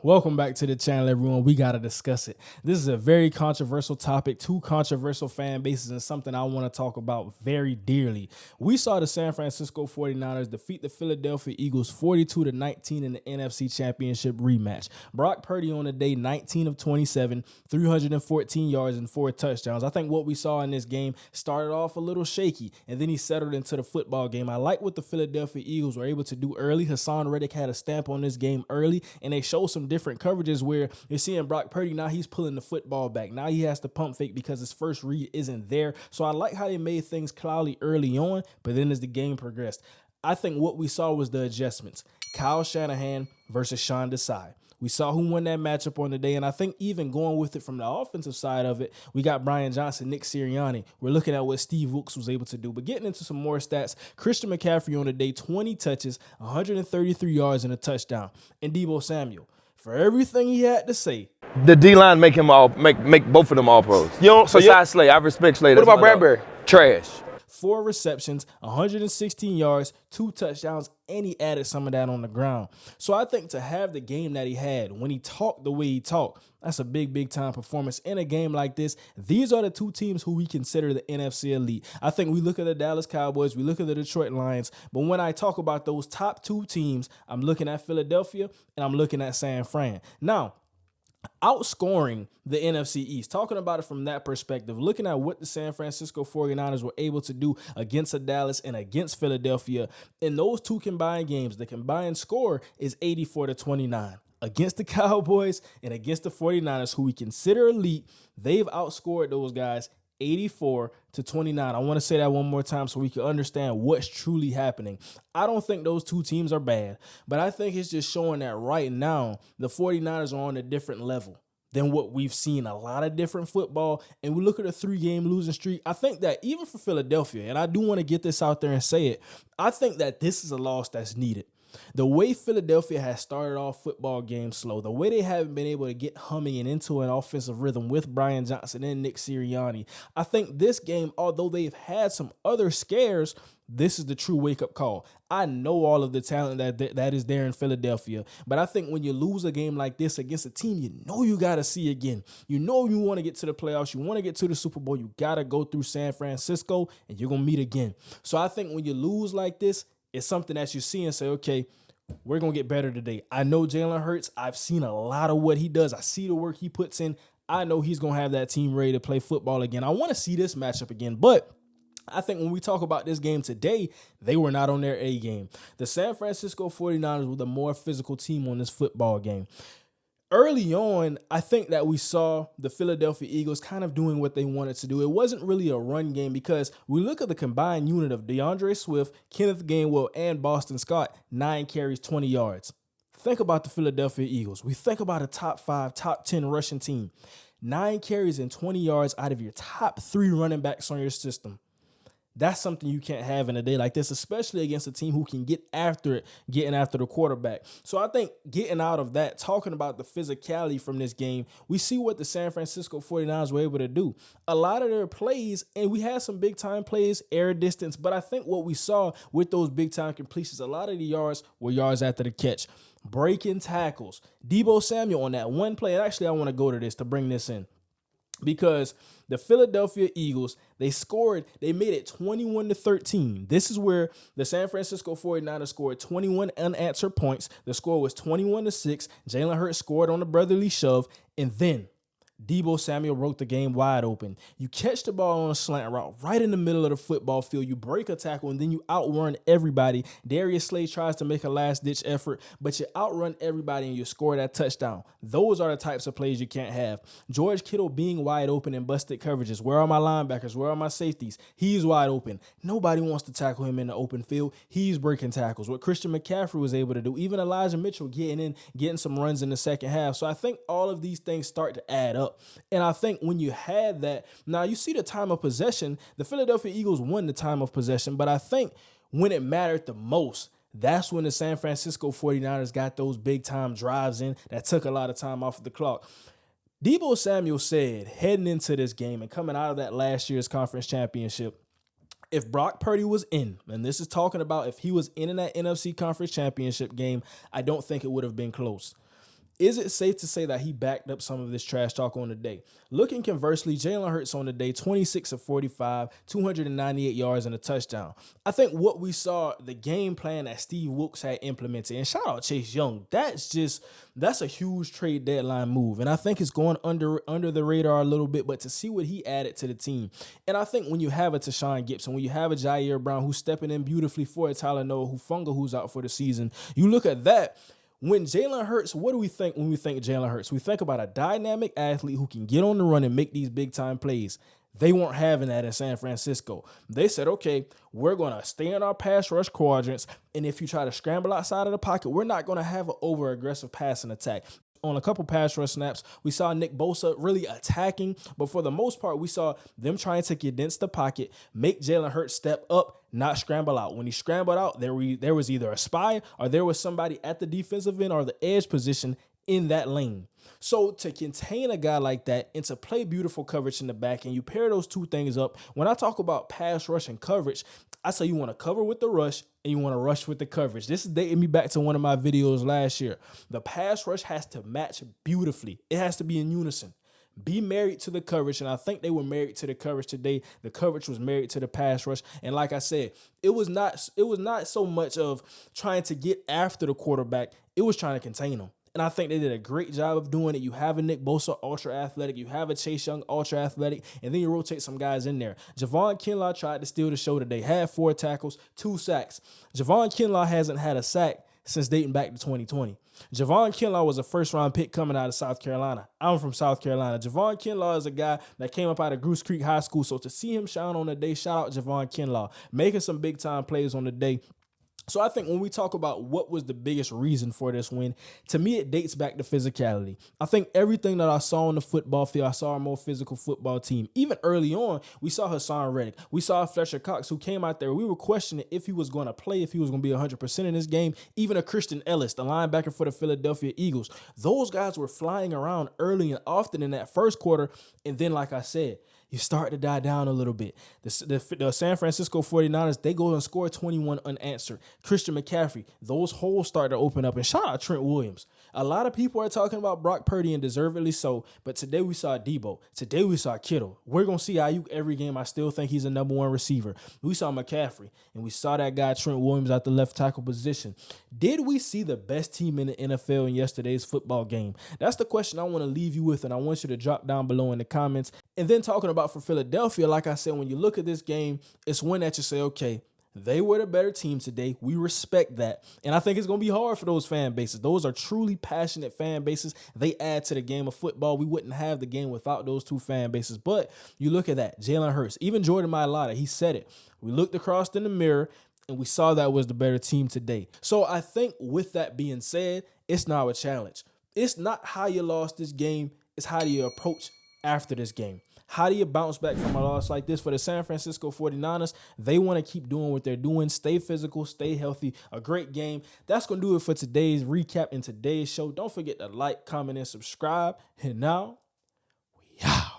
Welcome back to the channel, everyone. We got to discuss it. This is a very controversial topic, two controversial fan bases, and something I want to talk about very dearly. We saw the San Francisco 49ers defeat the Philadelphia Eagles 42-19 in the NFC Championship rematch. Brock Purdy on the day, 19 of 27, 314 yards and 4 touchdowns. I think what we saw in this game started off a little shaky, and then he settled into the football game. I like what the Philadelphia Eagles were able to do early. Hassan Reddick had a stamp on this game early, and they showed some different coverages where you're seeing Brock Purdy, now he's pulling the football back. Now he has to pump fake because his first read isn't there. So I like how they made things cloudy early on, but then as the game progressed, I think what we saw was the adjustments. Kyle Shanahan versus Sean Desai. We saw who won that matchup on the day, and I think even going with it from the offensive side of it, we got Brian Johnson, Nick Sirianni. We're looking at what Steve Wilks was able to do. But getting into some more stats, Christian McCaffrey on the day, 20 touches, 133 yards, and a touchdown. And Deebo Samuel, for everything he had to say. The D-line make him all make both of them all pros. Besides Slay, I respect Slay. What about Bradbury? Trash. 4 receptions, 116 yards, 2 touchdowns, and he added some of that on the ground. So I think to have the game that he had, when he talked the way he talked, that's a big time performance in a game like this. These are the two teams who we consider the NFC elite. I think we look at the Dallas Cowboys, we look at the Detroit Lions, but when I talk about those top 2 teams, I'm looking at Philadelphia and I'm looking at San Fran. Now, outscoring the NFC East, talking about it from that perspective, looking at what the San Francisco 49ers were able to do against a Dallas and against Philadelphia, in those two combined games, the combined score is 84-29. Against the Cowboys and against the 49ers, who we consider elite, they've outscored those guys 84-29. I want to say that one more time so we can understand what's truly happening. I don't think those two teams are bad, but I think it's just showing that right now the 49ers are on a different level than what we've seen. A lot of different football, and we look at a 3-game losing streak. I think that even for Philadelphia, and I do want to get this out there and say it, I think that this is a loss that's needed. The way Philadelphia has started off football games slow, the way they haven't been able to get humming and into an offensive rhythm with Brian Johnson and Nick Sirianni, I think this game, although they've had some other scares, this is the true wake-up call. I know all of the talent that is there in Philadelphia, but I think when you lose a game like this against a team you know you got to see again, you know you want to get to the playoffs, you want to get to the Super Bowl, you got to go through San Francisco, and you're going to meet again. So I think when you lose like this, it's something that you see and say, okay, we're going to get better today. I know Jalen Hurts. I've seen a lot of what he does. I see the work he puts in. I know he's going to have that team ready to play football again. I want to see this matchup again, but I think when we talk about this game today, they were not on their A game. The San Francisco 49ers were the more physical team on this football game. Early on, I think that we saw the Philadelphia Eagles kind of doing what they wanted to do. It wasn't really a run game because we look at the combined unit of DeAndre Swift, Kenneth Gainwell, and Boston Scott, 9 carries, 20 yards. Think about the Philadelphia Eagles. We think about a top 5, top 10 rushing team. 9 carries and 20 yards out of your top 3 running backs on your system. That's something you can't have in a day like this, especially against a team who can get after it, getting after the quarterback. So I think getting out of that, talking about the physicality from this game, we see what the San Francisco 49ers were able to do. A lot of their plays, and we had some big-time plays, air distance, but I think what we saw with those big-time completions, a lot of the yards were yards after the catch. Breaking tackles. Deebo Samuel on that one play, and actually I want to go to this to bring this in, because the Philadelphia Eagles, they made it 21-13. This is where the San Francisco 49ers scored 21 unanswered points. The score was 21-6. Jalen Hurts scored on the brotherly shove, and then Deebo Samuel broke the game wide open. You catch the ball on a slant route right in the middle of the football field. You break a tackle, and then you outrun everybody. Darius Slay tries to make a last-ditch effort, but you outrun everybody, and you score that touchdown. Those are the types of plays you can't have. George Kittle being wide open in busted coverages. Where are my linebackers? Where are my safeties? He's wide open. Nobody wants to tackle him in the open field. He's breaking tackles. What Christian McCaffrey was able to do, even Elijah Mitchell getting some runs in the second half. So I think all of these things start to add up. And I think when you had that, now you see the time of possession, the Philadelphia Eagles won the time of possession, but I think when it mattered the most, that's when the San Francisco 49ers got those big time drives in that took a lot of time off of the clock. Deebo Samuel said heading into this game and coming out of that last year's conference championship, if Brock Purdy was in, and this is talking about if he was in that NFC conference championship game, I don't think it would have been close. Is it safe to say that he backed up some of this trash talk on the day? Looking conversely, Jalen Hurts on the day, 26 of 45, 298 yards and a touchdown. I think what we saw, the game plan that Steve Wilks had implemented, and shout out Chase Young, that's a huge trade deadline move. And I think it's going under the radar a little bit, but to see what he added to the team. And I think when you have a Tashawn Gibson, when you have a Jair Brown who's stepping in beautifully for a Tyler Noah Hufanga who's out for the season, you look at that. When Jalen Hurts, what do we think when we think Jalen Hurts? We think about a dynamic athlete who can get on the run and make these big-time plays. They weren't having that in San Francisco. They said, okay, we're going to stay in our pass rush quadrants, and if you try to scramble outside of the pocket, we're not going to have an over-aggressive passing attack. On a couple pass rush snaps, we saw Nick Bosa really attacking, but for the most part, we saw them trying to condense the pocket, make Jalen Hurts step up, not scramble out. When he scrambled out, there was either a spy or there was somebody at the defensive end or the edge position in that lane. So to contain a guy like that and to play beautiful coverage in the back, and you pair those two things up, when I talk about pass rush and coverage, I say you want to cover with the rush and you want to rush with the coverage. This is dating me back to one of my videos last year. The pass rush has to match beautifully. It has to be in unison. Be married to the coverage, and I think they were married to the coverage today. The coverage was married to the pass rush, and like I said, it was not so much of trying to get after the quarterback. It was trying to contain him. And I think they did a great job of doing it. You have a Nick Bosa, ultra athletic. You have a Chase Young, ultra athletic. And then you rotate some guys in there. Javon Kinlaw tried to steal the show today. Had 4 tackles, 2 sacks. Javon Kinlaw hasn't had a sack since dating back to 2020. Javon Kinlaw was a first-round pick coming out of South Carolina. I'm from South Carolina. Javon Kinlaw is a guy that came up out of Goose Creek High School. So to see him shine on the day, shout out Javon Kinlaw, making some big-time plays on the day. So I think when we talk about what was the biggest reason for this win, to me, it dates back to physicality. I think everything that I saw on the football field, I saw a more physical football team. Even early on, we saw Hassan Reddick. We saw Fletcher Cox, who came out there. We were questioning if he was going to play, if he was going to be 100% in this game. Even a Christian Ellis, the linebacker for the Philadelphia Eagles. Those guys were flying around early and often in that first quarter. And then, like I said, you start to die down a little bit. The San Francisco 49ers, they go and score 21 unanswered. Christian McCaffrey, those holes start to open up. And shout out Trent Williams. A lot of people are talking about Brock Purdy, and deservedly so, but today we saw Debo. Today we saw Kittle. We're going to see Ayuk every game. I still think he's a number 1 receiver. We saw McCaffrey, and we saw that guy Trent Williams at the left tackle position. Did we see the best team in the NFL in yesterday's football game? That's the question I want to leave you with, and I want you to drop down below in the comments. And then talking about for Philadelphia, like I said, when you look at this game, it's one that you say, okay, they were the better team today. We respect that. And I think it's going to be hard for those fan bases. Those are truly passionate fan bases. They add to the game of football. We wouldn't have the game without those two fan bases. But you look at that, Jalen Hurts, even Jordan Mailata, he said it. We looked across in the mirror and we saw that was the better team today. So I think with that being said, it's now a challenge. It's not how you lost this game. It's how do you approach after this game. How do you bounce back from a loss like this? For the San Francisco 49ers, they want to keep doing what they're doing. Stay physical, stay healthy. A great game. That's going to do it for today's recap and today's show. Don't forget to like, comment, and subscribe. And now, we out.